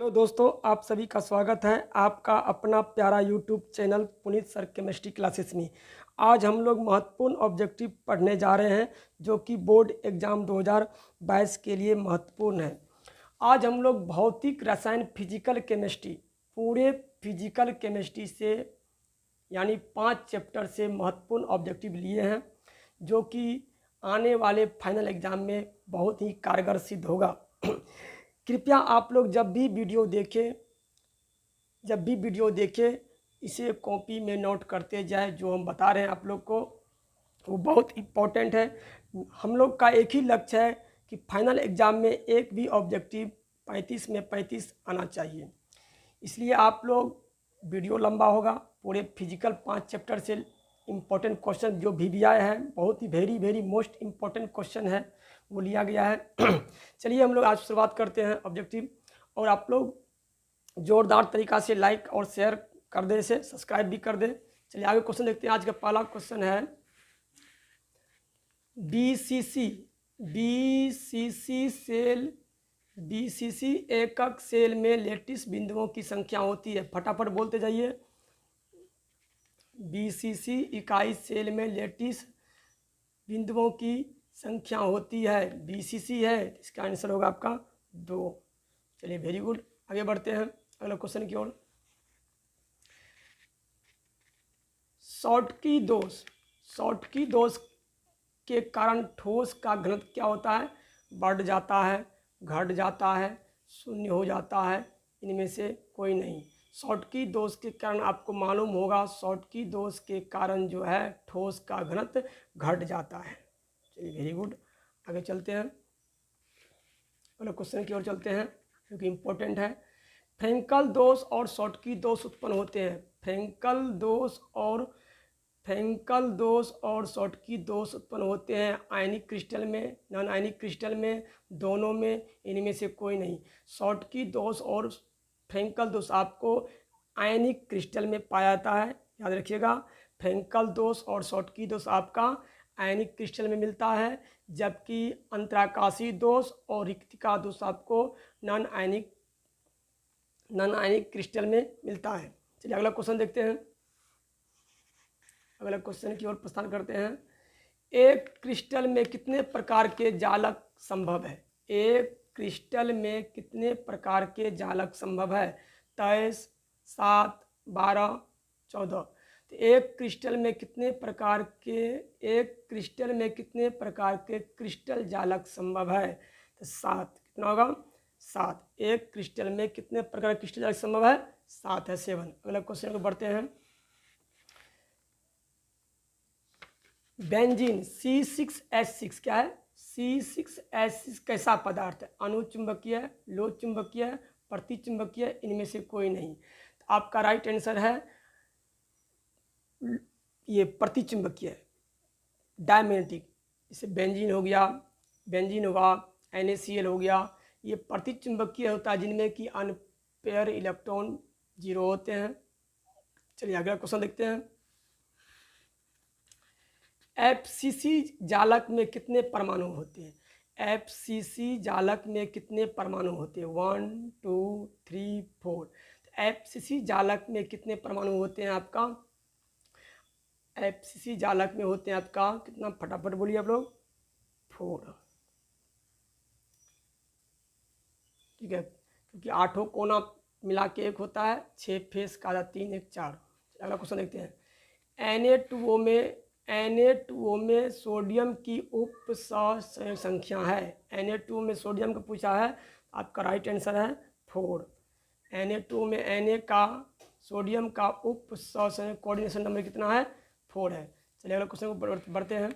तो दोस्तों आप सभी का स्वागत है आपका अपना प्यारा YouTube channel Puneet sir chemistry classes में। आज हम लोग महत्वपूर्ण ऑब्जेक्टिव पढ़ने जा रहे हैं जो कि बोर्ड एग्ज़ाम 2022 के लिए महत्वपूर्ण है। आज हम लोग भौतिक रसायन फिजिकल केमिस्ट्री पूरे फिजिकल केमिस्ट्री से यानी 5 चैप्टर से महत्वपूर्ण ऑब्जेक्टिव लिए हैं जो कि आने वाले फाइनल एग्ज़ाम में बहुत ही कारगर सिद्ध होगा। कृपया आप लोग जब भी वीडियो देखें इसे कॉपी में नोट करते जाए। जो हम बता रहे हैं आप लोग को वो बहुत इम्पोर्टेंट है। हम लोग का एक ही लक्ष्य है कि फाइनल एग्ज़ाम में एक भी ऑब्जेक्टिव 35 में 35 आना चाहिए। इसलिए आप लोग वीडियो लंबा होगा, पूरे फिजिकल 5 चैप्टर से इम्पोर्टेंट क्वेश्चन जो VVI है बहुत ही वेरी मोस्ट इम्पोर्टेंट क्वेश्चन है वो लिया गया है। चलिए हम लोग आज शुरुआत करते हैं ऑब्जेक्टिव। और आप लोग ज़ोरदार तरीक़ा से लाइक और शेयर कर दें, इसे सब्सक्राइब भी कर दें। चलिए आगे क्वेश्चन देखते हैं। आज का पहला क्वेश्चन है BCC एकक सेल में लैटिस बिंदुओं की संख्या होती है। फटाफट बोलते जाइए। BCC इकाई सेल में लैटिस बिंदुओं की संख्या होती है। BCC है, इसका आंसर होगा आपका 2। चलिए वेरी गुड, आगे बढ़ते हैं अगला क्वेश्चन की ओर। शॉटकी दोष के कारण ठोस का घनत्व क्या होता है? बढ़ जाता है, घट जाता है, शून्य हो जाता है, इनमें से कोई नहीं। शॉटकी दोष के कारण आपको मालूम होगा, शॉटकी दोष के कारण जो है ठोस का घनत्व घट जाता है। चलिए वेरी गुड, आगे चलते हैं अगले क्वेश्चन की ओर चलते हैं जो कि इम्पोर्टेंट है। फ्रेंकल दोष और शॉटकी दोष उत्पन्न होते हैं। फ्रेंकल दोष और शॉटकी दोष उत्पन्न होते हैं आयनिक क्रिस्टल में, नॉन आयनिक क्रिस्टल में, दोनों में, इनमें से कोई नहीं। शॉटकी दोष और फ्रेंकल दोष आपको आयनिक क्रिस्टल में पाया जाता है, याद रखिएगा। फ्रेंकल दोष और शॉटकी दोष आपका आयनिक क्रिस्टल में मिलता है, जबकि अंतराकाशी दोष और रिक्तिका दोष आपको नॉन आयनिक क्रिस्टल में मिलता है। चलिए अगला क्वेश्चन देखते हैं। अगला क्वेश्चन की ओर प्रस्थान करते हैं। एक क्रिस्टल में कितने प्रकार के जालक संभव है? एक क्रिस्टल में कितने प्रकार के जालक संभव है? 23, 7, 12, 14। तो एक क्रिस्टल में कितने प्रकार के क्रिस्टल जालक संभव है? तो 7। कितना होगा? 7। एक क्रिस्टल में कितने प्रकार के क्रिस्टल जालक संभव है? 7 है, 7। अगला क्वेश्चन को बढ़ते हैं। बेंजीन C6H6 क्या है? C6H6 कैसा पदार्थ है? अनुचुंबकीय, लो चुंबकीय, प्रतिचुंबकीय, इनमें से कोई नहीं। तो आपका राइट आंसर है ये प्रतिचुंबकीय, डायमैग्नेटिक। जैसे बेंजीन हो गया, NaCl हो गया, ये प्रतिचुंबकीय होता है जिनमें कि अनपेयर इलेक्ट्रॉन 0 होते हैं। चलिए अगला क्वेश्चन देखते हैं। FCC जालक में कितने परमाणु होते हैं? FCC जालक में कितने परमाणु होते हैं? 1, 2, 3, 4। FCC जालक में कितने परमाणु होते हैं आपका? FCC जालक में होते हैं आपका कितना? फटाफट बोलिए आप लोग। 4। ठीक है, क्योंकि 8 कोना मिला के एक होता है, 6 फेस का 3, 1, 4। अगला क्वेश्चन देखते हैं। Na2O में सोडियम की उप सहसंयोजक संख्या है। Na2O में सोडियम का पूछा है, आपका राइट आंसर है 4। Na2O में Na का सोडियम का उप सहसंयोजक कोऑर्डिनेशन नंबर कितना है? 4 है। चलिए अगला क्वेश्चन को बढ़ते हैं।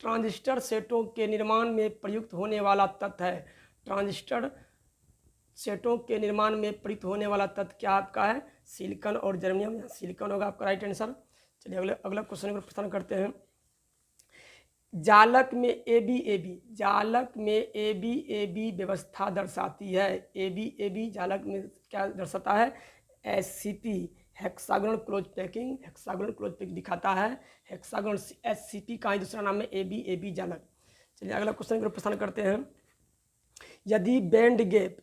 ट्रांजिस्टर सेटों के निर्माण में प्रयुक्त होने वाला तत्व है। ट्रांजिस्टर सेटों के निर्माण में प्रयुक्त होने वाला तत्व क्या आपका है? सिलिकॉन और जर्मेनियम। सिलिकॉन होगा आपका राइट आंसर। चलिए अगला क्वेश्चन पर प्रश्न करते हैं। जालक में ABAB व्यवस्था दर्शाती है। ABAB जालक में क्या दर्शाता है? SCP, हेक्सागोनल क्लोज पैकिंग दिखाता है। हेक्सागोनल SCP का ही दूसरा नाम है ABAB जालक। चलिए अगला क्वेश्चन पर प्रश्न करते हैं। यदि बैंड गैप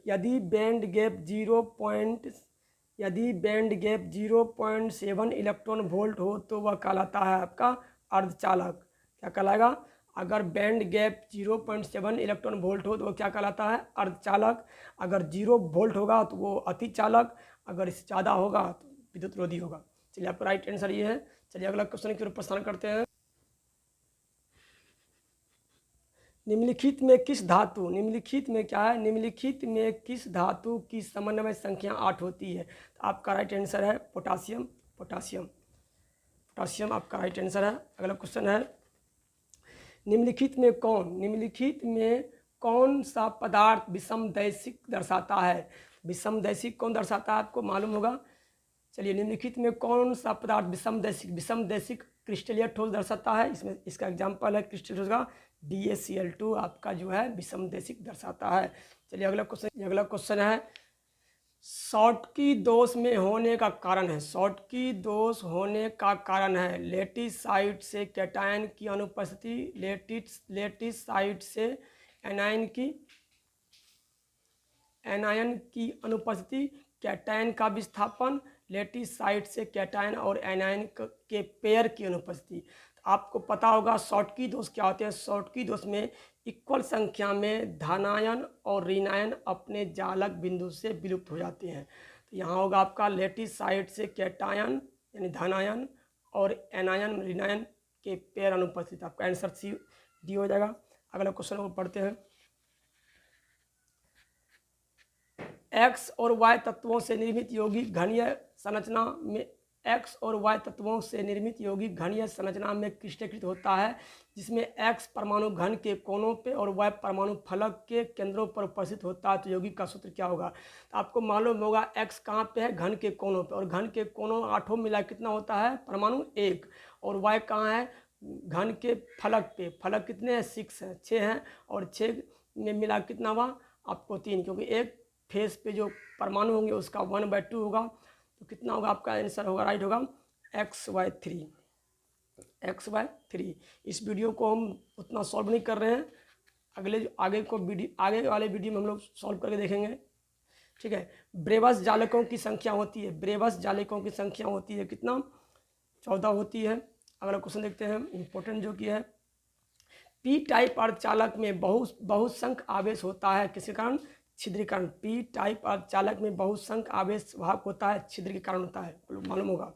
0.7 इलेक्ट्रॉन वोल्ट हो तो वह कहलाता है आपका अर्धचालक। क्या कहलाएगा? अगर बैंड गैप 0.7 इलेक्ट्रॉन वोल्ट हो तो वो क्या कहलाता है? अर्धचालक। अगर 0 वोल्ट होगा तो वो अतिचालक, अगर इससे ज़्यादा होगा तो विद्युत रोधी होगा। चलिए आपका राइट आंसर ये है। चलिए अगला क्वेश्चन की ओर प्रस्थान करते हैं। निम्नलिखित में किस धातु निम्नलिखित में क्या है? निम्नलिखित में किस धातु की समन्वय संख्या 8 होती है? तो आपका राइट आंसर है पोटासियम। पोटासियम आपका राइट आंसर है। अगला क्वेश्चन है, निम्नलिखित में कौन सा पदार्थ विषमदैशिक दर्शाता है? विषमदैशिक कौन दर्शाता है आपको मालूम होगा। चलिए, निम्नलिखित में कौन सा पदार्थ विषमदैशिक क्रिस्टलीय ठोस दर्शाता है? इसमें इसका एग्जाम्पल है क्रिस्टल ठोस का BaCl2 आपका जो है विषमदैशिक दर्शाता है। चलिए अगला क्वेश्चन है, शॉटकी दोष में होने का कारण है। शॉटकी दोष होने का कारण है लेटिस साइट से कैटायन की अनुपस्थिति, लेटिस साइट से एनायन की अनुपस्थिति, कैटायन का विस्थापन, लेटिस साइट से कैटायन और एनायन के पेयर की अनुपस्थिति। आपको पता होगा शॉटकी दोष क्या होते हैं। शॉटकी दोष में इक्वल संख्या में धनायन और ऋणायन अपने जालक बिंदु से विलुप्त हो जाते हैं। तो यहाँ होगा आपका लेटिस साइट से कैटायन यानी धनायन और एनायन ऋणायन के पेयर अनुपस्थित। आपका आंसर सी डी हो जाएगा। अगला क्वेश्चन को पढ़ते हैं। एक्स और वाई तत्वों से निर्मित यौगिक घनीय संरचना में क्रिस्टलीकृत होता है, जिसमें एक्स परमाणु घन के कोनों पे और वाई परमाणु फलक के केंद्रों पर उपस्थित होता है। तो यौगिक का सूत्र क्या होगा? तो आपको मालूम होगा एक्स कहाँ पे है? घन के कोनों पे, और घन के कोनों 8 मिला कितना होता है? परमाणु 1। और वाई कहाँ है? घन के फलक पे। फलक कितने हैं? 6 है, 6 हैं, और 6 में मिला कितना हुआ आपको? 3, क्योंकि एक फेस पे जो परमाणु होंगे उसका 1/2 होगा। तो कितना होगा आपका आंसर? होगा राइट होगा XY3। इस वीडियो को हम उतना सॉल्व नहीं कर रहे हैं, आगे वाले वीडियो में हम लोग सॉल्व करके देखेंगे। ठीक है। ब्रेवस जालकों की संख्या होती है कितना? 14 होती है। अगला क्वेश्चन देखते हैं, इंपॉर्टेंट जो कि है, पी टाइप अर्धचालक में बहुसंख्य आवेश होता है किसके कारण? छिद्र के कारण। पी टाइप अर्धचालक में बहुसंख्य आवेश वाहक होता है, छिद्र के कारण होता है, मालूम होगा।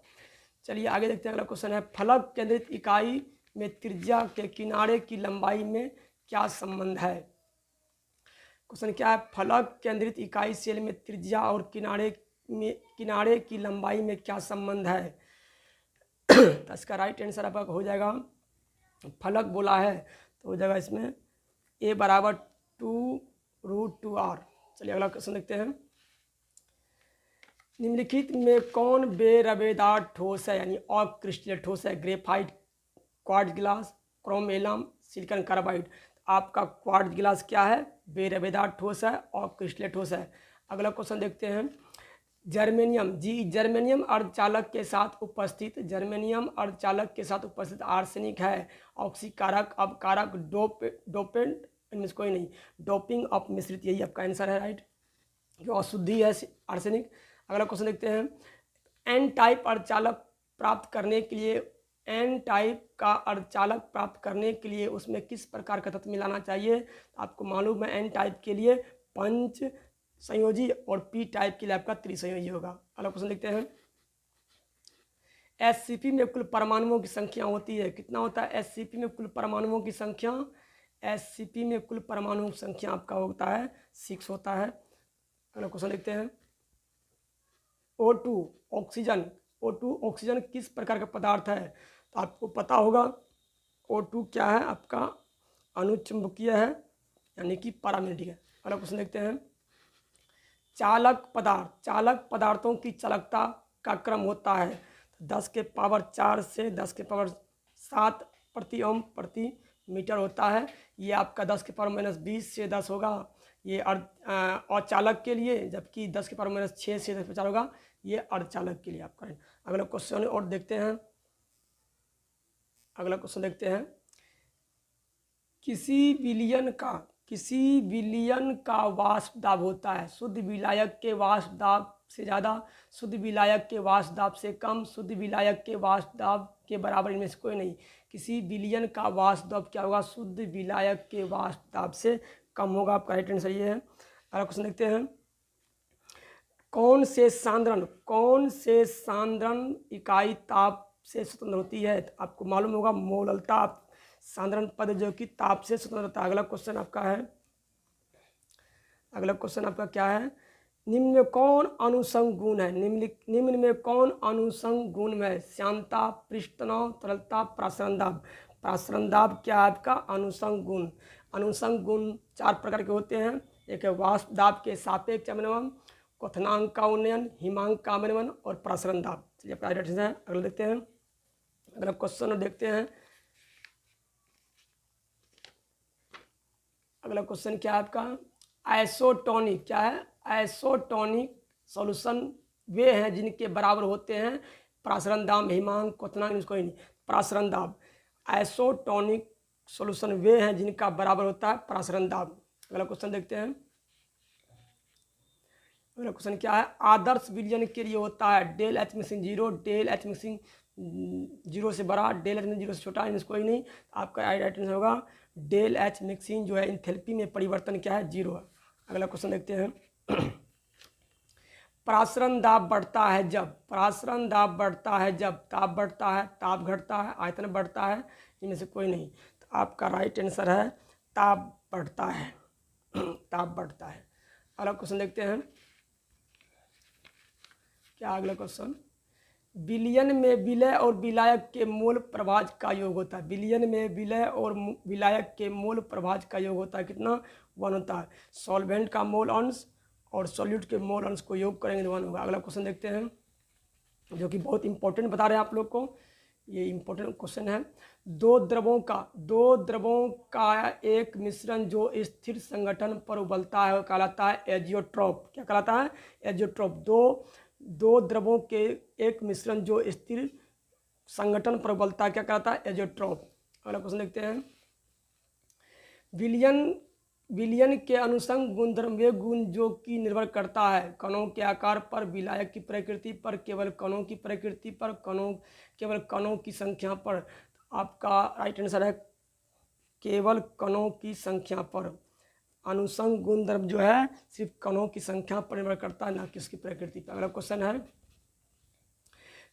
चलिए आगे देखते हैं। अगला क्वेश्चन है, फलक केंद्रित इकाई में त्रिज्या के किनारे की लंबाई में क्या संबंध है? क्वेश्चन क्या है? फलक केंद्रित इकाई सेल में त्रिज्या और किनारे की लंबाई में क्या संबंध है? तो इसका राइट आंसर आपका हो जाएगा, फलक बोला है तो हो जाएगा इसमें A = 2√2r। चलिए अगला क्वेश्चन देखते हैं। निम्नलिखित में कौन बेरवेदार ठोस है यानी अक्रिस्टलीय ठोस है? ग्रेफाइट, क्वार्ट्ज गिलास, क्रोम एलम, सिलिकॉन कार्बाइड। आपका क्वार्ट्ज गिलास क्या है? बेरवेदार ठोस है, अक्रिस्टलीय ठोस है। अगला क्वेश्चन देखते हैं, जर्मेनियम अर्धचालक के साथ उपस्थित आर्सेनिक है ऑक्सीकारक, अपकारक, डोपेंट, इनमें कोई नहीं, डोपिंग ऑफ मिश्रित। यही आपका आंसर है राइट, जो अशुद्धि है आर्सेनिक। अगला क्वेश्चन देखते हैं, एन टाइप अर्धचालक प्राप्त करने के लिए उसमें किस प्रकार का तत्व मिलाना चाहिए? आपको मालूम है एन टाइप के लिए पंच संयोजी और पी टाइप के लिए आपका त्रिसंयोजी होगा। अगला क्वेश्चन देखते हैं, SCP में कुल परमाणुओं की संख्या होती है कितना होता है? SCP में कुल परमाणुओं की संख्या आपका होता है 6 होता है। अगला क्वेश्चन देखते हैं, O2 ऑक्सीजन किस प्रकार का पदार्थ है? तो आपको पता होगा O2 क्या है? आपका अनुचुंबकीय है यानी कि पैरामैग्नेटिक है। अगला क्वेश्चन देखते हैं, चालक पदार्थों की चालकता का क्रम होता है 10⁴ से 10⁷ प्रति ओम प्रति मीटर होता है। ये आपका 10⁻⁻20 से 10 होगा ये अचालक के लिए, जबकि 10⁻⁻6 से 10⁴ होगा ये अर्धचालक के लिए आपका। अगला क्वेश्चन और देखते हैं। अगला क्वेश्चन देखते हैं, किसी विलयन का किसी विलयन का वाष्प दाब होता है शुद्ध विलायक के वाष्प दाब से ज़्यादा, शुद्ध विलायक के वाष्प दाब से कम, शुद्ध विलायक के वाष्प दाब के बराबर, इनमें से कोई नहीं। किसी विलयन का वाष्प दाब क्या होगा? शुद्ध विलायक के वाष्प दाब से कम होगा। आपका राइट आंसर ये है। अगला क्वेश्चन देखते हैं। कौन से सांद्रण इकाई ताप से स्वतंत्र होती है? तो आपको मालूम होगा मोलल ताप, सांद्रण पद जो कि ताप से स्वतंत्र होता है। अगला क्वेश्चन आपका क्या है? निम्न में कौन अनुषंग गुण है? निम्न में कौन अनुषंग गुण है? श्यानता, पृष्ठतनाव, तरलता, प्रासरण दाब। प्रासरण दाब क्या है आपका? अनुषंग गुण। अनुषंग गुण 4 प्रकार के होते हैं। एक है वाष्प दाब के सापेक्ष अवनमन, क्वथनांक का उन्नयन, हिमांक का अवनमन और प्रासरण दाब। चलिए प्राइवेट है। अगला देखते हैं। अगला क्वेश्चन देखते हैं। अगला क्वेश्चन क्या है आपका? आइसोटोनिक क्या है? आइसोटोनिक सॉल्यूशन वे हैं जिनके बराबर होते हैं प्रासरण दाब, हिमांक, क्वथनांक, इसको ही नहीं, प्रासरण दाब। आइसोटोनिक सॉल्यूशन वे हैं जिनका बराबर होता है प्रासरण दाब। अगला क्वेश्चन देखते हैं। अगला क्वेश्चन क्या है? आदर्श विलयन के लिए होता है del H mixing 0, del H mixing 0 से बड़ा, डेल एच मिक्सिंग 0 से छोटा, इसको ही नहीं। आपका राइट आंसर होगा डेल एच मिक्सिंग जो है इंथैल्पी में परिवर्तन क्या है? 0 है। अगला क्वेश्चन देखते हैं। प्रासरण दाब बढ़ता है जब, प्रासरण दाब बढ़ता है जब ताप बढ़ता है, ताप घटता है, आयतन बढ़ता है, इनमें से कोई नहीं। तो आपका राइट आंसर है ताप बढ़ता है। ताप बढ़ता है। अगला क्वेश्चन देखते हैं। क्या अगला क्वेश्चन? विलयन में विलय और विलायक के मोल प्रभाज का योग होता है। विलयन में विलय और विलायक के मोल प्रभाज का योग होता है कितना? 1 होता है। सॉल्वेंट का मोल अंश और सॉल्यूट के मोल अंश को योग करेंगे तो 1 होगा। अगला क्वेश्चन देखते हैं, जो कि बहुत इंपॉर्टेंट बता रहे हैं आप लोग को। ये इंपॉर्टेंट क्वेश्चन है। दो द्रवों का एक मिश्रण जो स्थिर संगठन पर उबलता है वो कहलाता है एजियोट्रॉप। क्या कहलाता है? एजियोट्रॉप। दो द्रवों के एक मिश्रण जो स्थिर संगठन पर उबलता है क्या कहलाता है? एजियोट्रॉप। अगला क्वेश्चन देखते हैं। विलयन के अनुषंग गुणधर्म वे गुण जो कि निर्भर करता है कणों के आकार पर, विलायक की प्रकृति पर, केवल कणों की प्रकृति पर, केवल कणों की संख्या पर। आपका राइट आंसर है केवल कणों की संख्या पर। अनुषंग गुणधर्म जो है सिर्फ कणों की संख्या पर निर्भर करता है, ना कि उसकी प्रकृति पर। अगला क्वेश्चन है।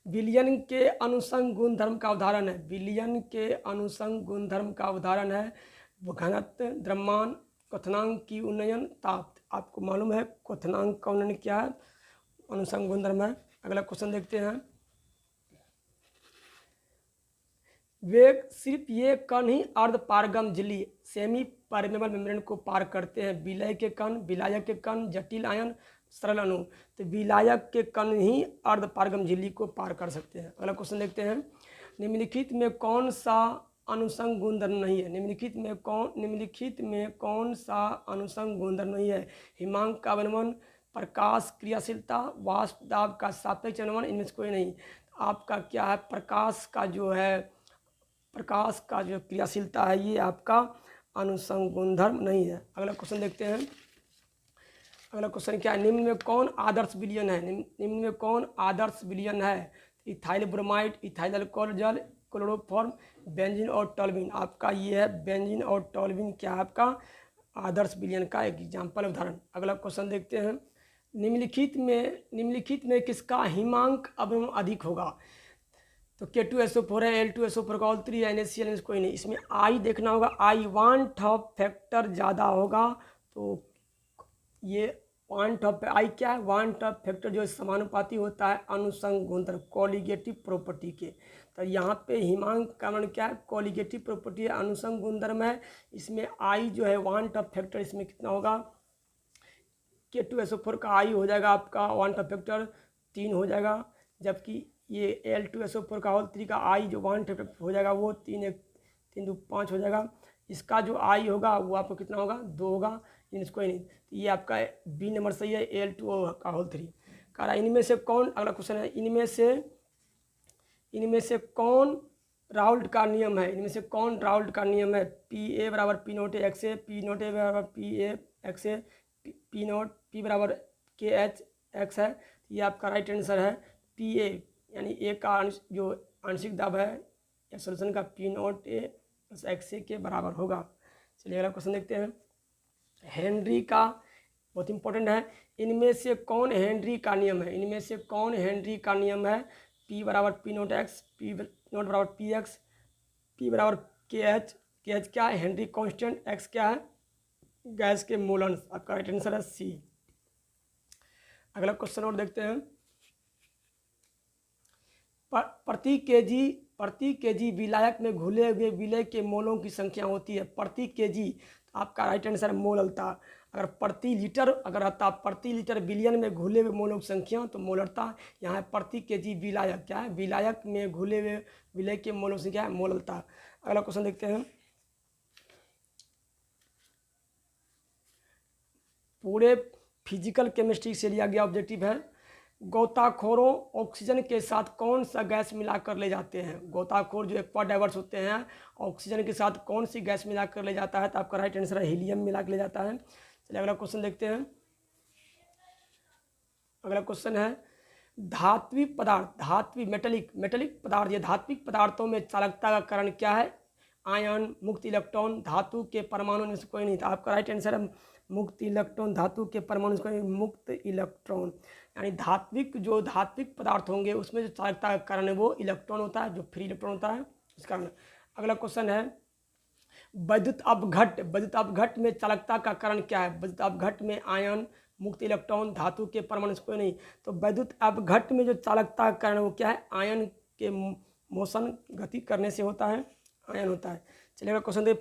विलयन के अनुषंग गुणधर्म का उदाहरण है। विलयन के अनुषंग गुणधर्म का उदाहरण है घनत्व, द्रव्यमान, क्वथनांक की उन्नयन, ताप। आपको मालूम है क्वथनांक का उन्नयन क्या है? अनुषंग गुणधर्म है। अगला क्वेश्चन देखते हैं। वे सिर्फ ये कण ही अर्धपारगम झिल्ली सेमी परमेबल मेम्ब्रेन को पार करते हैं। विलय के कण, विलायक के कण, जटिल आयन, सरल अणु। तो विलायक के कण ही अर्धपारगम झिल्ली को पार कर सकते हैं। अगला क्वेश्चन देखते हैं। निम्नलिखित में कौन सा अनुषंग गुणधर्म नहीं है? निम्नलिखित में कौन सा अनुषंग गुणधर्म नहीं है? हिमांक का अवनमन, प्रकाश क्रियाशीलता, वाष्प दाब का सापेक्ष अवनमन, इनमें से कोई नहीं। आपका क्या है? प्रकाश का जो क्रियाशीलता है ये आपका अनुषंग गुणधर्म नहीं है। अगला क्वेश्चन देखते हैं। अगला क्वेश्चन क्या है? निम्न में कौन आदर्श विलयन है? निम्न में कौन आदर्श विलयन है? इथाइल ब्रोमाइड, इथाइल अल्कोहल जल, क्लोरोफॉर्म, बेंजीन और टॉल्यूइन। आपका ये है बेंजीन और टॉल्यूइन क्या है आपका आदर्श विलयन का एक एग्जाम्पल उदाहरण। अगला क्वेश्चन देखते हैं। निम्नलिखित में किसका हिमांक अवनमन अधिक होगा? तो K2SO4 है, Al2SO4 का ऑल 3 है, NaCl कोई नहीं। इसमें आई देखना होगा, आई 1/2 फैक्टर ज़्यादा होगा। तो ये 1/2 आई क्या है? 1/2 फैक्टर जो समानुपाती होता है अनुषंग गुणधर्म कोलिगेटिव प्रॉपर्टी के। तो यहाँ पे हिमांक का मान क्या है? कोलिगेटिव प्रॉपर्टी है, अनुषंग गुणधर्म है। इसमें आई जो है 1/2 फैक्टर, इसमें कितना होगा? K2SO4 का आई हो जाएगा आपका 1/2 फैक्टर 3 हो जाएगा, जबकि ये Al2SO4 का होल 3 का आई जो 1/2 फैक्टर हो जाएगा वो 3 2 5 हो जाएगा। इसका जो आई होगा वो आपको कितना होगा? 2 होगा। इसको ही नहीं। तो ये आपका बी नंबर सही है, Al2 का होल 3 कह रहा। इनमें से कौन, अगला क्वेश्चन है, इनमें से कौन राउल्ट का नियम है, इनमें से कौन राउल्ट का नियम है? पी ए बराबर पी नोट एक्स ए, पी नोट ए बराबर P A x A, P note P बराबर के एच एक्स है। ये आपका राइट आंसर है पी ए, यानी ए का जो आंशिक दाब है या सोल्यूशन का पी नोट ए प्लस एक्स ए के बराबर होगा। चलिए अगला क्वेश्चन देखते हैं। हेनरी का बहुत इंपॉर्टेंट है, इनमें से कौन हेनरी का नियम है? इनमें से कौन हेनरी का नियम है? पी बराबर P naught x, P note बराबर पी एक्स, पी बराबर के एच क्या है? हेनरी कांस्टेंट, एक्स क्या है? गैस के मोलन्स। आपका राइट आंसर है सी। अगला क्वेश्चन और देखते हैं। प्रति केजी विलायक में घुले हुए विलय के मोलों की संख्या होती है। प्रति केजी, तो आपका राइट आंसर है मोलरता। अगर प्रति लीटर अगर आता प्रति लीटर बिलियन में घुले हुए मोलों की संख्या तो मोलरता। यहाँ है प्रति केजी विलायक क्या है? विलायक में घुले हुए विलय के मोलों की संख्या है मोलरता। अगला क्वेश्चन देखते हैं। पूरे फिजिकल केमिस्ट्री से लिया गया ऑब्जेक्टिव है। गोताखोरों ऑक्सीजन के साथ कौन सा गैस मिलाकर ले जाते हैं? गोताखोर जो एक्वा डाइवर्स होते हैं ऑक्सीजन के साथ कौन सी गैस मिलाकर ले जाता है? तो आपका राइट आंसर है हीलियम मिला कर ले जाता है। चलिए अगला क्वेश्चन देखते हैं। अगला क्वेश्चन है धात्विक पदार्थ मेटेलिक पदार्थ, ये धात्विक पदार्थों में चालकता का कारण क्या है? आयन, मुक्त इलेक्ट्रॉन, धातु के परमाणु में से कोई नहीं। तो आपका राइट आंसर है मुक्त इलेक्ट्रॉन, धातु के परमाणु से कोई नहीं, मुक्त इलेक्ट्रॉन। यानी धात्विक पदार्थ होंगे उसमें जो चालकता का कारण है वो इलेक्ट्रॉन होता है, जो फ्री इलेक्ट्रॉन होता है इस कारण। अगला क्वेश्चन है वैद्युत अपघट में चालकता का कारण क्या है? वैद्युत अपघट में आयन, मुक्त इलेक्ट्रॉन, धातु के परमाणु से कोई नहीं। तो वैद्युत अपघट में जो चालकता का कारण वो क्या है? आयन के मोशन गति करने से होता है, आयन होता है। चलिए क्वेश्चन देखिए।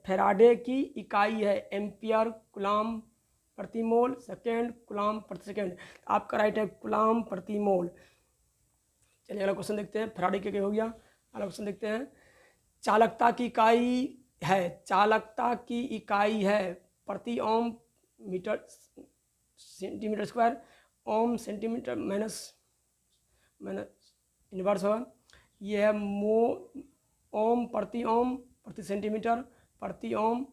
फैराडे की इकाई है एम्पियर, कूलम प्रति मोल, सेकेंड, कूलम प्रति सेकेंड। आपका राइट है कूलम प्रति मोल। चलिए अगला क्वेश्चन देखते हैं। फैराडे के हो गया। अगला क्वेश्चन देखते हैं। चालकता की इकाई है प्रति ओम मीटर सेंटीमीटर स्क्वायर, ओम सेंटीमीटर माइनस इनवर्स होगा। यह है ओम प्रति सेंटीमीटर प्रति ओम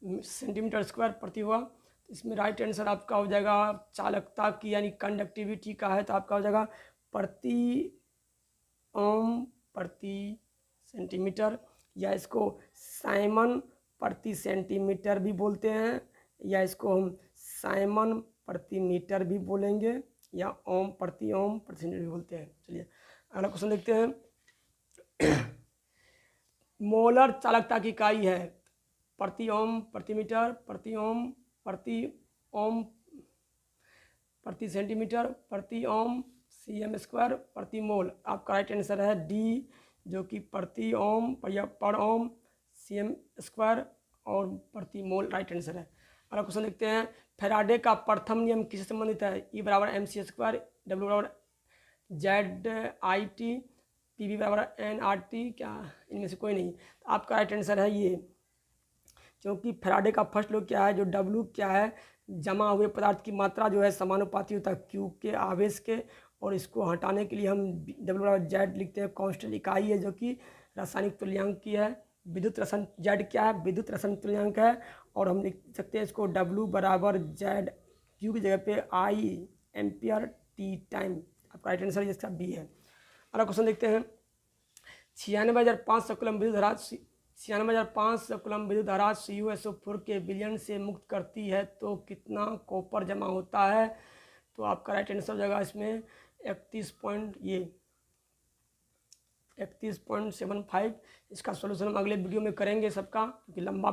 सेंटीमीटर स्क्वायर प्रति हुआ। इसमें राइट आंसर आपका हो जाएगा चालकता की यानी कंडक्टिविटी का है तो आपका हो जाएगा प्रति ओम प्रति सेंटीमीटर, या इसको साइमन प्रति सेंटीमीटर भी बोलते हैं, या इसको हम साइमन प्रति मीटर भी बोलेंगे, या ओम प्रति सेंटीमीटर भी बोलते हैं। चलिए अगला क्वेश्चन देखते हैं। मोलर चालकता की इकाई है प्रति ओम प्रति मीटर प्रति ओम प्रति सेंटीमीटर प्रति ओम cm स्क्वायर प्रति मोल। आपका राइट आंसर है डी, जो कि प्रति ओम या पर ओम cm स्क्वायर और प्रति मोल राइट आंसर है। अगला क्वेश्चन देखते हैं। फैराडे का प्रथम नियम किससे संबंधित है? ई बराबर एम सी स्क्वायर, डब्ल्यू बराबर Z I T, P B बराबर एन आर टी, क्या इनमें से कोई नहीं। तो आपका राइट आंसर है ये, क्योंकि फैराडे का फर्स्ट लॉ क्या है? जो डब्ल्यू क्या है? जमा हुए पदार्थ की मात्रा जो है समानुपाती होता है क्यू के आवेश के, और इसको हटाने के लिए हम डब्ल्यू बराबर जेड लिखते हैं। कांस्टेंट इकाई है जो कि रासायनिक तुल्यांक की है। विद्युत रसायन जेड क्या है? विद्युत रसायन तुल्यांक है, और हम लिख सकते हैं इसको डब्ल्यू बराबर जेड, क्यू की जगह पे आई एम्पियर टी टाइम। आपका राइट आंसर इसका बी है। अगला क्वेश्चन देखते हैं। 96,500 कूलम विद्युत धारा CuSO4 के विलयन से मुक्त करती है तो कितना कॉपर जमा होता है? तो आपका राइट आंसर हो जाएगा इसमें 31.75। इसका सॉल्यूशन हम अगले वीडियो में करेंगे सबका, क्योंकि लंबा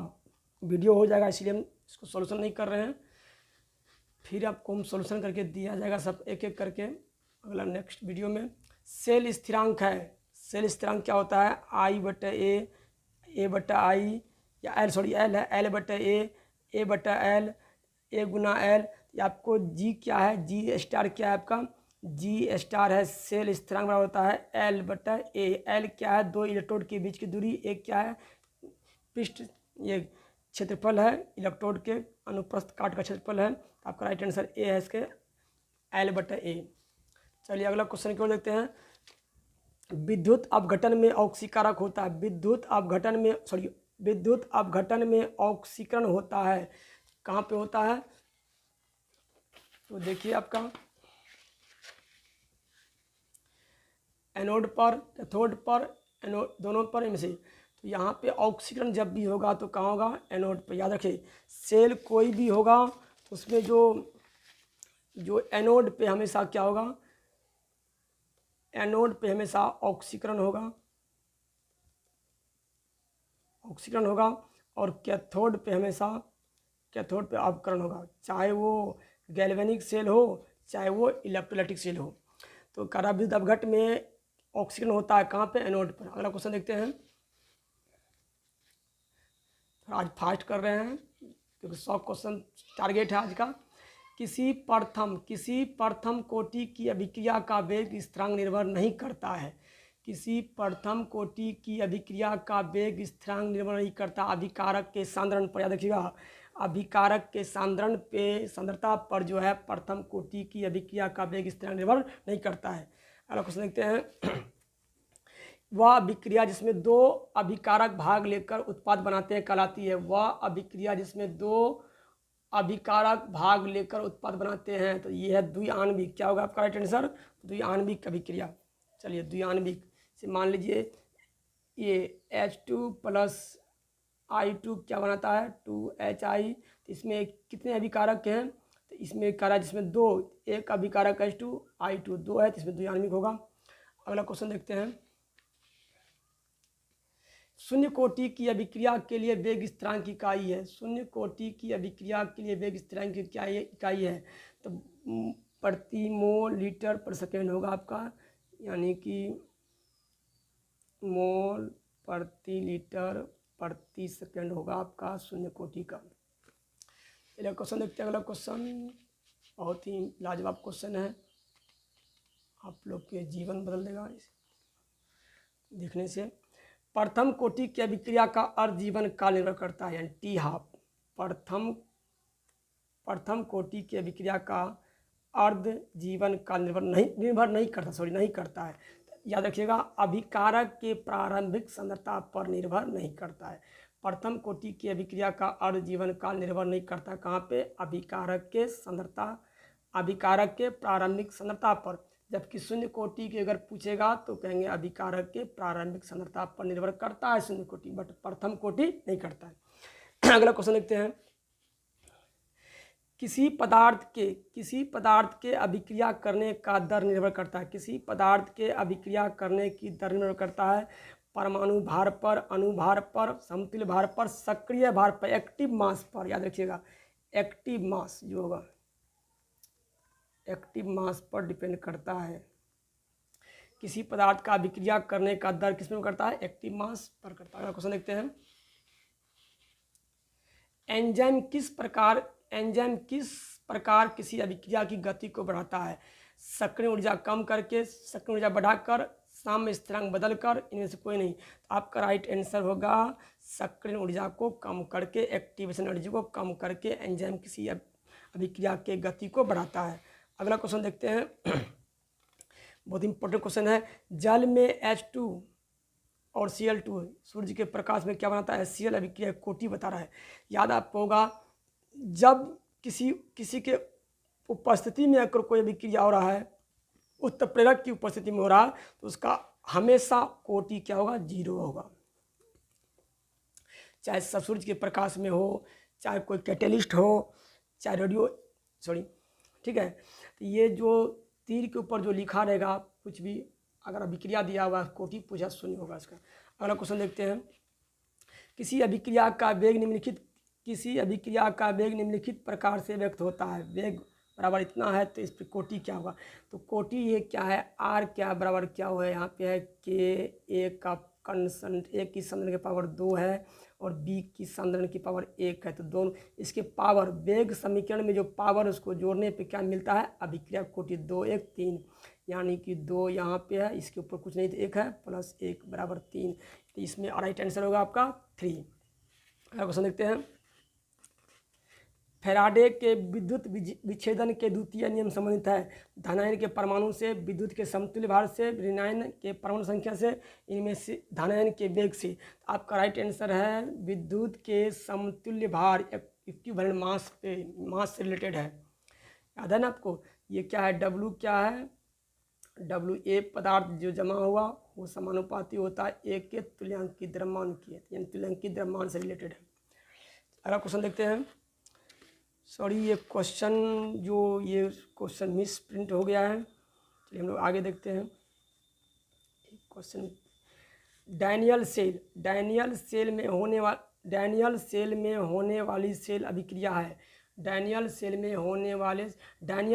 वीडियो हो जाएगा इसलिए हम इसको सॉल्यूशन नहीं कर रहे हैं। फिर आपको हम सॉल्यूशन करके दिया जाएगा सब एक एक करके अगला नेक्स्ट वीडियो में। सेल स्थिरांक है, सेल स्थिरांक क्या होता है? आई बटा ए बटा आई, या एल एल है, एल बटा ए बटा एल, ए गुना एल। आपको जी क्या है? जी स्टार क्या है आपका? जी स्टार है सेल स्थिरांक बराबर होता है एल बटा ए। एल क्या है? दो इलेक्ट्रोड के बीच की दूरी। ए क्या है? पृष्ठ ये क्षेत्रफल है इलेक्ट्रोड के अनुप्रस्थ काट का क्षेत्रफल है। आपका राइट आंसर ए है इसके, एल बटा ए। चलिए अगला क्वेश्चन की ओर देखते हैं। विद्युत अपघटन में ऑक्सीकारक होता है, विद्युत अपघटन में ऑक्सीकरण होता है। कहाँ पे होता है? तो देखिए आपका एनोड पर, कैथोड पर, एनोड दोनों पर, इनमें से। तो यहाँ पे ऑक्सीकरण जब भी होगा तो कहाँ होगा? एनोड पर। याद रखिए, सेल कोई भी होगा उसमें जो एनोड पे हमेशा क्या होगा? एनोड पे हमेशा ऑक्सीकरण होगा, और कैथोड पे हमेशा अपकरण होगा, चाहे वो गैल्वेनिक सेल हो चाहे वो इलेक्ट्रोलाइटिक सेल हो। तो कणाविद्युत अपघट में ऑक्सीकरण होता है कहाँ पे? एनोड पर। अगला क्वेश्चन देखते हैं। आज फास्ट कर रहे हैं क्योंकि 100 क्वेश्चन टारगेट है आज का। किसी प्रथम कोटि की अभिक्रिया का वेग स्थिरांक निर्भर नहीं करता है। किसी प्रथम कोटि की अभिक्रिया का वेग स्थिरांक निर्भर नहीं करता अभिकारक के सांद्रण पर। याद रखिएगा, अभिकारक के सांद्रण पे, सांद्रता पर जो है प्रथम कोटि की अभिक्रिया का वेग स्थिरांक निर्भर नहीं करता है। अगला क्वेश्चन देखते हैं। वह अभिक्रिया जिसमें दो अभिकारक भाग लेकर उत्पाद बनाते हैं कहलाती है। वह अभिक्रिया जिसमें दो अभिकारक भाग लेकर उत्पाद बनाते हैं, तो ये है द्विआण्विक। क्या होगा आपका राइट आंसर? द्विआण्विक अभिक्रिया। चलिए, द्विआण्विक से मान लीजिए ये H2 प्लस I2 क्या बनाता है? 2HI। तो इसमें कितने अभिकारक हैं? तो इसमें एक कारक जिसमें दो, एक अभिकारक H2, I2 दो है, तो इसमें द्विआण्विक होगा। अगला क्वेश्चन देखते हैं। शून्य कोटि की अभिक्रिया के लिए वेग स्थिरांक की इकाई है। शून्य कोटि की अभिक्रिया के लिए वेग स्थिरांक की क्या इकाई है? तो प्रति मोल लीटर पर सेकेंड होगा आपका, यानी कि मोल प्रति लीटर प्रति सेकेंड होगा आपका शून्य कोटि का। अगला क्वेश्चन देखते हैं। अगला क्वेश्चन बहुत ही लाजवाब क्वेश्चन है, आप लोग के जीवन बदल देगा इसे देखने से। प्रथम कोटि की अभिक्रिया का अर्ध जीवन काल निर्भर करता है, यानी टी हाफ। प्रथम कोटि की अभिक्रिया का अर्ध जीवन काल नहीं करता है। याद रखिएगा, अभिकारक के प्रारंभिक सांद्रता पर निर्भर नहीं करता है। प्रथम कोटि की अभिक्रिया का अर्ध जीवन काल निर्भर नहीं करता। कहाँ पे? अभिकारक के प्रारंभिक सांद्रता पर। जबकि शून्य कोटि की अगर पूछेगा तो कहेंगे अभिकारक के प्रारंभिक सांद्रता पर निर्भर करता है शून्य कोटि, बट प्रथम कोटि नहीं करता है। अगला क्वेश्चन देखते हैं। किसी पदार्थ के अभिक्रिया करने का दर निर्भर करता है। किसी पदार्थ के अभिक्रिया करने की दर निर्भर करता है परमाणु भार पर, अणुभार पर, समतुल्य भार पर, सक्रिय भार पर, एक्टिव मास पर। याद रखिएगा, एक्टिव मास जो होगा, एक्टिव मास पर डिपेंड करता है। किसी पदार्थ का अभिक्रिया करने का दर किस में करता है? एक्टिव मास पर करता है। अगला क्वेश्चन देखते हैं। एंजाइम किस प्रकार किसी अभिक्रिया की गति को बढ़ाता है? सक्रिय ऊर्जा कम करके, सक्रिय ऊर्जा बढ़ाकर, साम्य स्थिरांक बदलकर, इनमें से कोई नहीं। तो आपका राइट आंसर होगा सक्रिय ऊर्जा को कम करके, एक्टिवेशन एनर्जी को कम करके एंजाइम किसी अभिक्रिया के गति को बढ़ाता है। अगला क्वेश्चन देखते हैं। बहुत इंपॉर्टेंट क्वेश्चन है। जल में H2 और Cl2 सूर्य के प्रकाश में क्या बनाता है? HCl अभिक्रिया कोटि बता रहा है। याद आपको होगा, जब किसी के उपस्थिति में अगर कोई अभिक्रिया हो रहा है, उत्प्रेरक की उपस्थिति में हो रहा है, तो उसका हमेशा कोटि क्या होगा? 0 होगा। चाहे सूर्य के प्रकाश में हो, चाहे कोई कैटेलिस्ट हो, चाहे ठीक है। तो ये जो तीर के ऊपर जो लिखा रहेगा, कुछ भी अगर अभिक्रिया दिया हुआ कोटि पूछा, 0 होगा इसका। अगला क्वेश्चन देखते हैं। किसी अभिक्रिया का वेग निम्नलिखित प्रकार से व्यक्त होता है। वेग बराबर इतना है तो इस पर कोटि क्या होगा? तो कोटि ये क्या है? R क्या बराबर क्या हुआ है? यहाँ पे है K, A का कंस्टेंट, A की सांद्रण की पावर 2 है और B की सांद्रण की पावर 1 है। तो दोनों इसके पावर, वेग समीकरण में जो पावर उसको जोड़ने पे क्या मिलता है? अभिक्रिया कोटि 2 1 3, यानी कि 2 यहाँ पे है, इसके ऊपर कुछ नहीं तो 1 है, प्लस 1 बराबर 3। तो इसमें राइट आंसर होगा आपका 3। अगला क्वेश्चन देखते हैं। फैराडे के विद्युत विच्छेदन के द्वितीय नियम संबंधित है धनायन के परमाणु से, विद्युत के समतुल्य भार से, ऋणायन के परमाणु संख्या से, इनमें से धनायन के वेग से। आपका राइट आंसर है विद्युत के समतुल्य भार, इक्विवेलेंट मास से रिलेटेड है। याद है ना आपको? ये क्या है, डब्लू क्या है, डब्लू एक पदार्थ जो जमा हुआ वो समानुपाती होता है एक के तुल्यांकी द्रव्यमान की, यानी तुल्यांकी द्रव्यमान से रिलेटेड है। अगला क्वेश्चन देखते हैं। सॉरी, ये क्वेश्चन मिस प्रिंट हो गया है, चलिए हम लोग आगे देखते हैं। क्वेश्चन, डैनियल सेल में होने वाली सेल अभिक्रिया है। डैनियल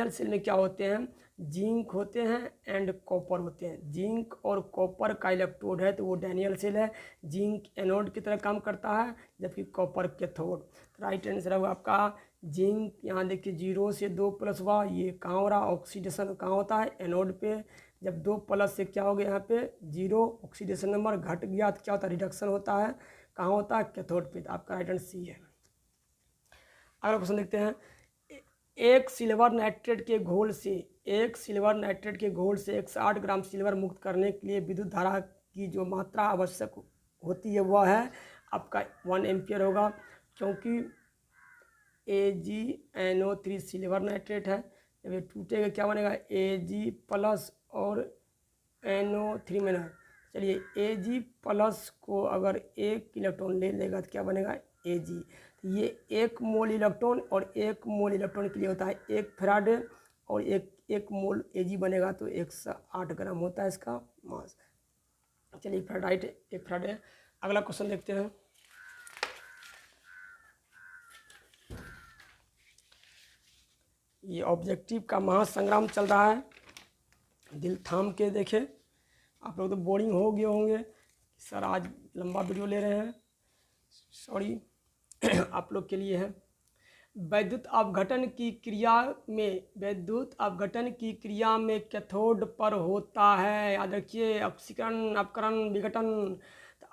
सेल में क्या होते हैं, जिंक होते हैं एंड कॉपर होते हैं। जिंक और कॉपर का इलेक्ट्रोड है तो वो डैनियल सेल है। जिंक एनोड की तरह काम करता है जबकि कॉपर कैथोड। तो राइट आंसर है आपका जिंक। यहाँ देखिए 0 से 2 प्लस हुआ, ये कहाँ हो रहा, ऑक्सीडेशन कहाँ होता है, एनोड पे। जब 2 प्लस से क्या हो गया, यहाँ पे 0 ऑक्सीडेशन नंबर घट गया तो क्या होता है, रिडक्शन होता है, कहाँ होता है, कैथोड पे। तो आपका राइट आंसर सी है। अगला क्वेश्चन देखते हैं। एक सिल्वर नाइट्रेट के घोल से 108 ग्राम सिल्वर मुक्त करने के लिए विद्युत धारा की जो मात्रा आवश्यक होती है वह है आपका 1 एम्पियर होगा, क्योंकि AgNO3 सिल्वर नाइट्रेट है। जब ये टूटेगा क्या बनेगा, Ag प्लस और NO3 में ना। चलिए Ag प्लस को अगर 1 इलेक्ट्रॉन ले लेगा तो क्या बनेगा, Ag। तो ये 1 मोल इलेक्ट्रॉन और 1 मोल इलेक्ट्रॉन के लिए होता है 1 फैराडे, और एक मोल Ag बनेगा तो 108 ग्राम होता है इसका मास। चलिए एक फैराडे। अगला क्वेश्चन देखते हैं। ये ऑब्जेक्टिव का महासंग्राम चल रहा है, दिल थाम के देखे। आप लोग तो बोरिंग हो गए होंगे, सर आज लंबा वीडियो ले रहे हैं, सॉरी आप लोग के लिए है। विद्युत अपघटन की क्रिया में कैथोड पर होता है, याद रखिए, अपक्षीकरण, अपकरण, विघटन।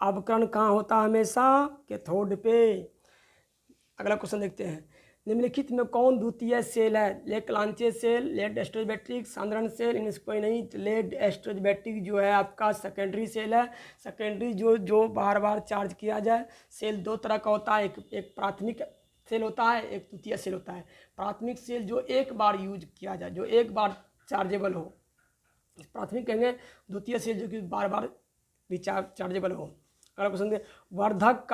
अपकरण कहाँ होता है, हमेशा कैथोड पे। अगला क्वेश्चन देखते हैं। निम्नलिखित में कौन द्वितीय सेल है, lead Leclanche cell, lead storage battery, सांद्रण सेल, इनमें से कोई नहीं। लेड एस्टरेज बैटरी जो है आपका सेकेंडरी सेल है। सेकेंडरी जो बार बार चार्ज किया जाए। सेल 2 तरह का होता है, एक प्राथमिक सेल होता है, एक द्वितीय सेल होता है। प्राथमिक सेल जो एक बार यूज किया जाए, जो एक बार चार्जेबल हो, प्राथमिक कहेंगे। द्वितीय सेल जो कि बार बार चार्जेबल हो। अगला क्वेश्चन, वर्धक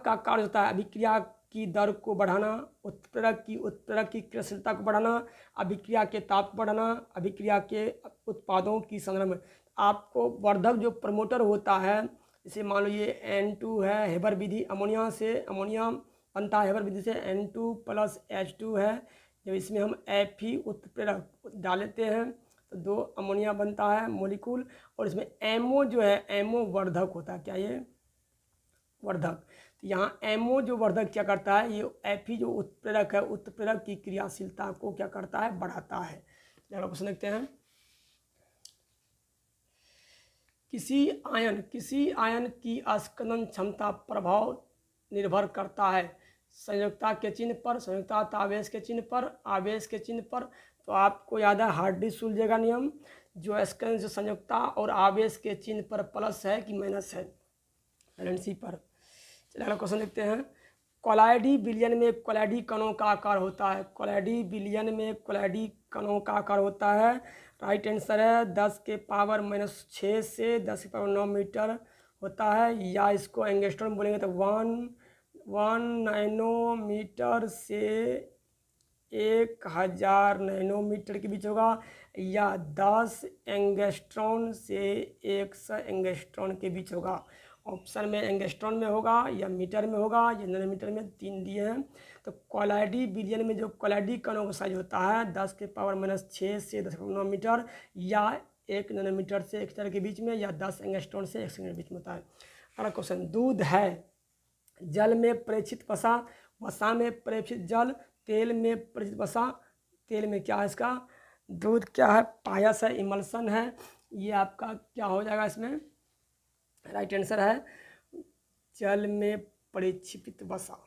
का कार्य होता है अभिक्रिया की दर को बढ़ाना, उत्प्रेरक की क्रियाशीलता को बढ़ाना, अभिक्रिया के ताप को बढ़ाना, अभिक्रिया के उत्पादों की संग्रह में। आपको वर्धक जो प्रमोटर होता है, जैसे मान लो ये N2 है, हेबर विधि, अमोनिया बनता है हेबर विधि से, N2 प्लस H2 है। जब इसमें हम Fe उत्प्रेरक डालते हैं तो 2 अमोनिया बनता है मोलिकुल, और इसमें एमओ जो है, एमओ वर्धक होता है। क्या ये वर्धक? तो यहाँ एमओ जो वर्धक क्या करता है, ये Fe जो उत्प्रेरक है, उत्प्रेरक की क्रियाशीलता को क्या करता है, बढ़ाता है। अगला क्वेश्चन देखते हैं। किसी आयन की अस्खलन क्षमता प्रभाव निर्भर करता है संयोजकता के चिन्ह पर, संयोजकता आवेश के चिन्ह पर, आवेश के चिन्ह पर। तो आपको याद है हार्डी सुलझेगा नियम, जो अस्खलन जो संयोजकता और आवेश के चिन्ह पर प्लस है कि माइनस है, वैलेंसी पर। चलिए अगला क्वेश्चन देखते हैं। कोलाइडी विलयन में कोलाइडी कणों का आकार होता है। कोलाइडी विलयन में कोलाइडी कणों का आकार होता है, राइट आंसर है 10 के पावर -6 से 10 के पावर 9 मीटर होता है, या इसको एंगस्ट्रॉम बोलेंगे तो 1 नैनोमीटर से 1000 नैनोमीटर के बीच होगा, या 10 एंगस्ट्रॉन से 100 एंगस्ट्रॉन के बीच होगा। ऑप्शन में एंगस्ट्रॉन में होगा या मीटर में होगा या नैनोमीटर में, 3 दिए हैं। तो कोलाइडी विलयन में जो कोलाइडी कणों का साइज होता है 10 के पावर -6 से 10 के पावर 9 मीटर, या 1 नैनोमीटर से 1 के बीच में, या 10 एंगस्ट्रॉन से 1 के बीच में होता है। अगला क्वेश्चन, दूध है, जल में प्रेक्षित वसा, वसा में प्रेक्षित जल, तेल में प्रेक्षित वसा, तेल में क्या है इसका, दूध क्या है, पायस है, इमल्सन है। ये आपका क्या हो जाएगा इसमें, राइट आंसर है जल में परिक्षिपित वसा।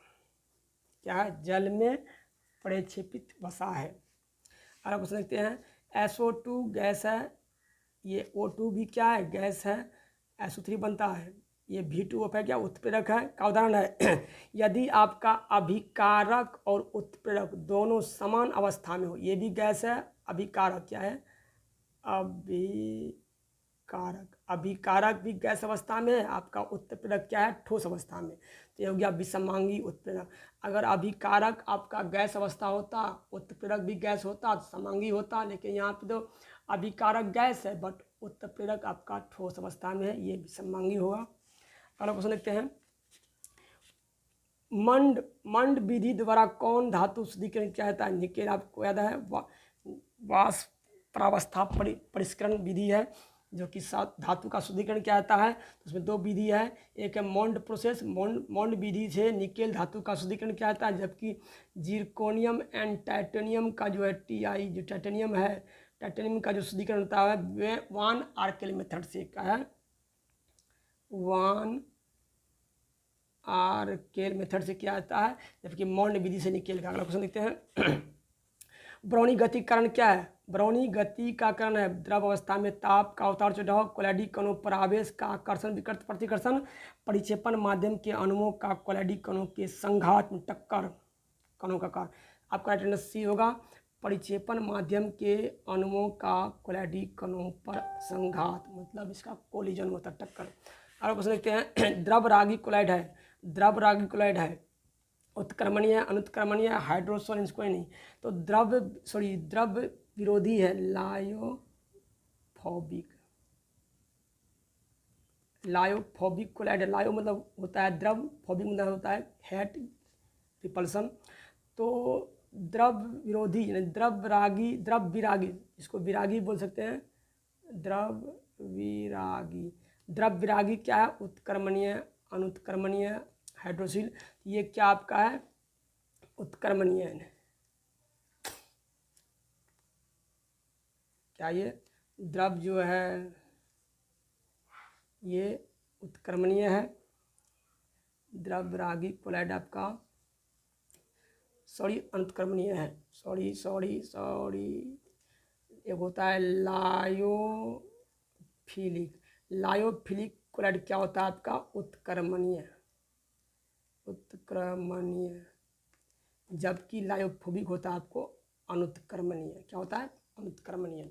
क्या है, जल में प्रक्षेपित वसा है। अगला क्वेश्चन देखते हैं, SO2 गैस है, ये O2 भी क्या है, गैस है, SO3 बनता है, ये V2O है, क्या उत्प्रेरक है, का उदाहरण है यदि आपका अभिकारक और उत्प्रेरक दोनों समान अवस्था में हो, ये भी गैस है, अभिकारक क्या है, अभिकारक भी गैस अवस्था में है, आपका उत्प्रेरक क्या है, ठोस अवस्था में, तो ये हो गया विषमांगी उत्प्रेरक। अगर अभिकारक आपका गैस अवस्था होता, उत्प्रेरक भी गैस होता तो समांगी होता, लेकिन यहाँ पे तो अभिकारक गैस है बट उत्प्रेरक आपका ठोस अवस्था में है, ये विषमांगी होगा। अगला क्वेश्चन देखते हैं, मंड विधि द्वारा कौन धातु शुद्धिकरण किया जाता है, निकेल आपको याद है, वाष्प प्रावस्था परिष्करण विधि है जो कि धातु का शुद्धिकरण किया जाता है। तो उसमें दो विधि है, एक है मॉन्ड प्रोसेस, मॉन्ड विधि से निकेल धातु का शुद्धिकरण किया जाता है, जबकि जिरकोनियम एंड टाइटेनियम का जो है TI जो टाइटेनियम है, टाइटेनियम का जो शुद्धिकरण होता है वे वान आर्केल मेथड से का है, वान आर्केल मेथड से किया जाता है, जबकि मॉन्ड विधि से निकेल का। अगला क्वेश्चन देखते हैं ब्राउनी गति का कारण क्या है, ब्राउनी गति का कारण है द्रव अवस्था में ताप का उतार चढ़ाव, कोलैडी कणों पर आवेश का आकर्षण विकृत प्रतिकर्षण, परिक्षेपण माध्यम के अणुओं का कोलैडी कणों के संघात में टक्कर, कणों का कारण आपका अटेंडेंस C होगा, परिक्षेपण माध्यम के अणुओं का कोलैडी कणों पर संघात मतलब इसका कोलिजन होता है, टक्कर। अगला क्वेश्चन देखते हैं द्रव रागी क्लोराइड है, द्रव रागी क्लोराइड है, उत्क्रमणीय अनुत्क्रमणीय हाइड्रोसोल इसको नहीं, तो द्रव विरोधी है, लायोफोबिक क्लोराइड है, लायो मतलब होता है द्रव, फोबिक मतलब होता है हेट रिपल्सन, तो द्रव विरोधी यानी द्रव विरागी, इसको विरागी बोल सकते हैं, द्रव विरागी क्या है, उत्क्रमणीय अनुत्क्रमणीय हाइड्रोसिल, ये क्या आपका है, उत्क्रमणीय है, क्या ये द्रव जो है ये उत्क्रमणीय है, द्रव रागी क्लोराइड आपका अनुत्क्रमणीय है, एक होता है लायोफिलिक क्लोराइड क्या होता है आपका उत्क्रमणीय, जबकि लायोफोबिक होता है आपको अनुत्क्रमणीय, क्या होता है, अनुत्क्रमणीय।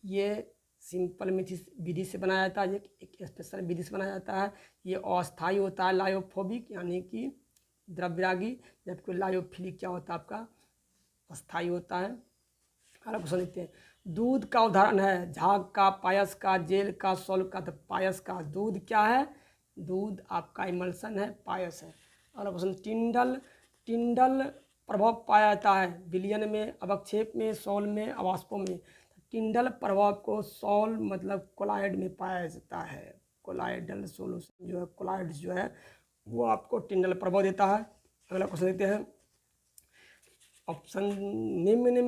ये सिंपल विधि से बनाया जाता है, एक स्पेशल विधि से बनाया जाता है, ये अस्थायी होता है लायोफोबिक यानी कि द्रव्यरागी, जबकि लायोफिलिक क्या होता है आपका अस्थायी होता है। अगला क्वेश्चन देखते हैं, दूध का उदाहरण है, झाग का, पायस का, जेल का, सोल का, तो पायस का, दूध क्या है, दूध आपका इमल्सन है, पायस है। अगला क्वेश्चन, टिंडल प्रभाव पाया जाता है विलयन में, अवक्षेप में, सोल में, अवाष्पों में, टिंडल प्रभाव को सोल मतलब कोलाइड में पाया जाता है, कोलाइडल सोल्यूशन जो है, कोलाइड जो है वो आपको टिंडल प्रभाव देता है। अगला क्वेश्चन देखते हैं, ऑप्शन निम्न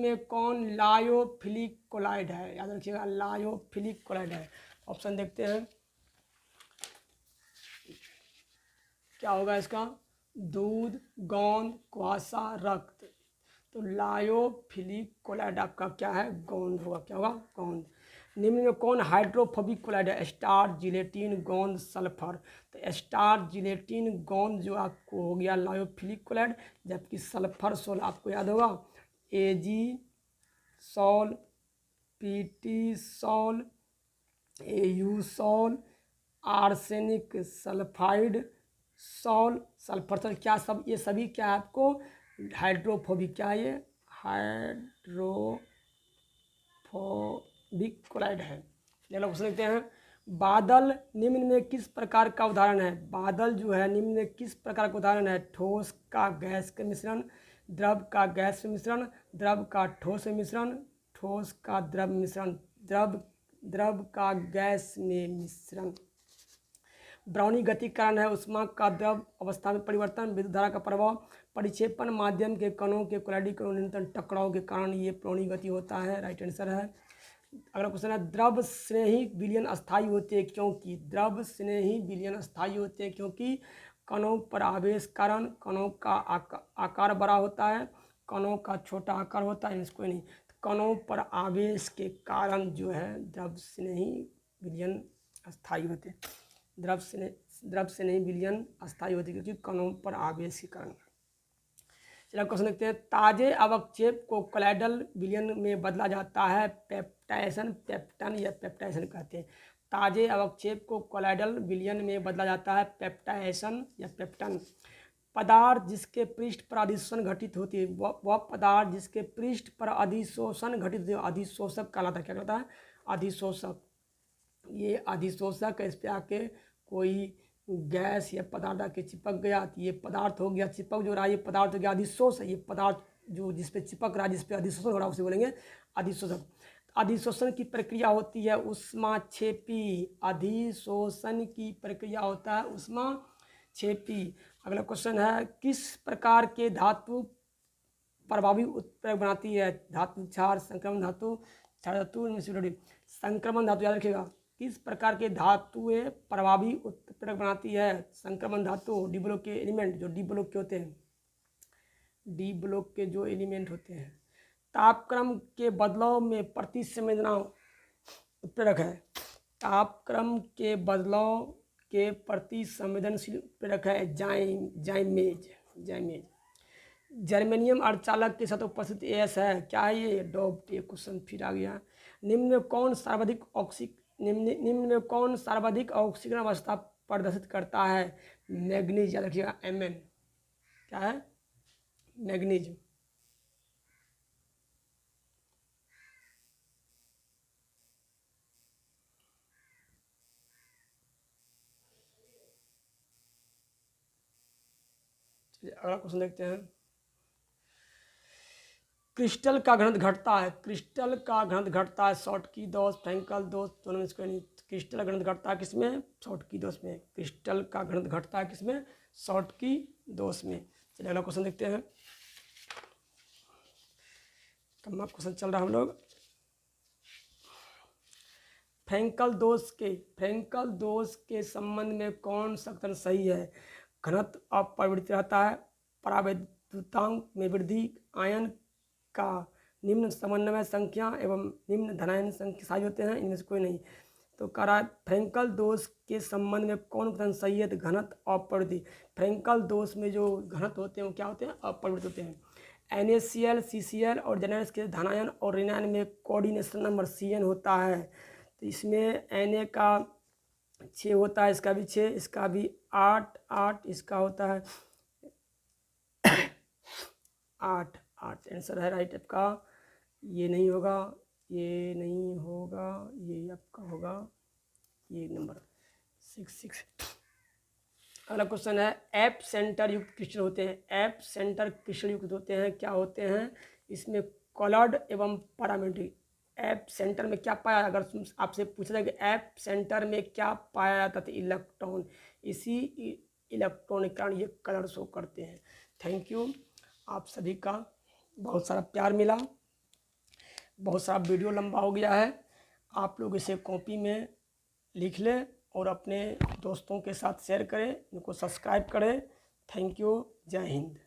में कौन लायोफिलिक कोलाइड है, याद रखिएगा लायोफिलिक कोलाइड है। ऑप्शन देखते हैं क्या होगा इसका, दूध, गोंद, कुआसा, रक्त, तो लायोफिलिक कोलाइड आपका क्या है, गोंद होगा, क्या होगा, गोंद। निम्न में कौन हाइड्रोफोबिक कोलाइड है, स्टार्च, जिलेटिन, गोंद, सल्फर, तो स्टार्च, जिलेटिन, गोंद जो आपको हो गया लायोफिलिक कोलाइड, जबकि सल्फर सोल आपको याद होगा Ag sol, Pt sol, Au sol, arsenic sulphide sol, sulphur sol, क्या सब ये सभी क्या है आपको हाइड्रोफोबिक, क्या ये हाइड्रोफोबिक क्लोराइड है। चलो क्वेश्चन देखते हैं, बादल निम्न में किस प्रकार का उदाहरण है, बादल जो है निम्न में किस प्रकार का उदाहरण है, ठोस का गैस के मिश्रण, द्रव का गैस में मिश्रण, द्रव का ठोस में मिश्रण, ठोस का द्रव मिश्रण, द्रव का गैस में मिश्रण। ब्राउनी गति का कारण है उष्मा का द्रव अवस्था में परिवर्तन, विद्युत धारा का प्रभाव, परिक्षेपण माध्यम के कणों के कोलैडी कणों निरंतर टकराव के कारण ये ब्राउनी गति होता है, राइट आंसर है। अगला क्वेश्चन है, द्रव स्नेही विलयन अस्थायी होते हैं क्योंकि, द्रव स्नेही विलयन अस्थायी होते हैं क्योंकि कणों पर आवेश कारण, कणों का आकार बड़ा होता है, कणों का छोटा आकार होता है, इसको नहीं। कणों पर आवेश के कारण जो है द्रव से नहीं विलयन अस्थायी होते, द्रव से नहीं विलयन अस्थायी होते, क्योंकि कणों पर आवेश के कारण। चलिए क्वेश्चन देखते हैं। ताजे अवक्षेप को कोलाइडल विलयन में बदला जाता है, पेप्टाइजेशन, पेप्टन या पेप्टाइजेशन कहते हैं। ताजे अवक्षेप को कोलाइडल विलयन में बदला जाता है, पेप्टाइजेशन या पेप्टन। पदार्थ जिसके पृष्ठ पर अधिशोषण घटित होती है, वह पदार्थ जिसके पृष्ठ पर अधिशोषण घटित होती है, अधिशोषक कहलाता है। क्या कहलाता है? अधिशोषक। ये अधिशोषक इस पे आके कोई गैस या पदार्थ आके चिपक गया तो ये पदार्थ हो गया, चिपक जो रहा है ये पदार्थ हो गया अधिशोष है। ये पदार्थ जो जिस पे चिपक रहा है, जिस पे अधिशोषण हो रहा है, उसे बोलेंगे अधिशोषक। अधिशोषण की प्रक्रिया होती है ऊष्माक्षेपी। अधिशोषण की प्रक्रिया होता है ऊष्माक्षेपी। अगला क्वेश्चन है, किस प्रकार के धातु प्रभावी उत्प्रेरक बनाती है? धातु क्षार, संक्रमण धातु, क्षार धातु, संक्रमण धातु। याद रखिएगा, किस प्रकार के धातुएं प्रभावी उत्प्रेरक बनाती है? संक्रमण धातु। डी ब्लॉक के एलिमेंट, जो डी ब्लॉक के होते हैं, डी ब्लॉक के जो एलिमेंट होते हैं। तापक्रम के बदलाव में प्रतिसंवेदना उत्प्रेरक है। तापक्रम के बदलाव के प्रति संवेदनशील उत्प्रेरक है जाइमेज। जर्मेनियम अर्धचालक के साथ उपस्थित एस है, क्या है ये? डॉप्ट। ये क्वेश्चन फिर आ गया। निम्न में कौन सर्वाधिक ऑक्सीजन अवस्था प्रदर्शित करता है? मैग्नीज। याद रखिएगा, Mn। क्या है? मैग्नीज। चलिए अगला क्वेश्चन देखते हैं। क्रिस्टल का घनत्व घटता है, क्रिस्टल का घनत्व घटता है शॉटकी दोष, फ्रैंकल दोष, दोनों में इसको नहीं। क्रिस्टल का घनत्व घटता है किसमें? शॉटकी दोष में। क्रिस्टल का घनत्व घटता है किसमें? शॉटकी दोष में। चलिए अगला क्वेश्चन देखते हैं। कम क्वेश्चन चल रहा है हम लोग। फ्रैंकल दोष के संबंध में कौन सा कथन सही है? घनत्व अपरिवर्तित रहता है, परावैद्युतांक में वृद्धि, आयन का निम्न समन्वय संख्या एवं निम्न धनायन संख्या साझ होते हैं, इनमें से कोई नहीं। तो कह रहा है फ्रैंकल दोष के संबंध में कौन कथन सही है? तो घनत्व अपरिवर्तित। फ्रैंकल दोष में जो घनत्व होते हैं वो क्या होते हैं? अपरिवर्तित होते हैं। NaCl, CCl और जनरस के धनायन और ऋणायन में कोऑर्डिनेशन नंबर Cn होता है। तो इसमें Na का 6 होता है, इसका भी 6, इसका भी 8, इसका होता है 8। आंसर है राइट आपका। ये नहीं होगा, ये नहीं होगा, ये आपका होगा ये नंबर 6। अगला क्वेश्चन है, एप सेंटर युक्त क्रिस्टल होते हैं, एप सेंटर क्रिस्टल युक्त होते हैं, क्या होते हैं? इसमें कॉलर्ड एवं पैरामेट्रिक। एप सेंटर में क्या पाया? अगर आपसे पूछा जाए कि एप सेंटर में क्या पाया जाता था? इलेक्ट्रॉन। इसी इलेक्ट्रॉन के कारण ये कलर शो करते हैं। Thank you. आप सभी का बहुत सारा प्यार मिला। बहुत सारा वीडियो लंबा हो गया है, आप लोग इसे कॉपी में लिख लें और अपने दोस्तों के साथ शेयर करें, इनको सब्सक्राइब करें। Thank you. जय हिंद।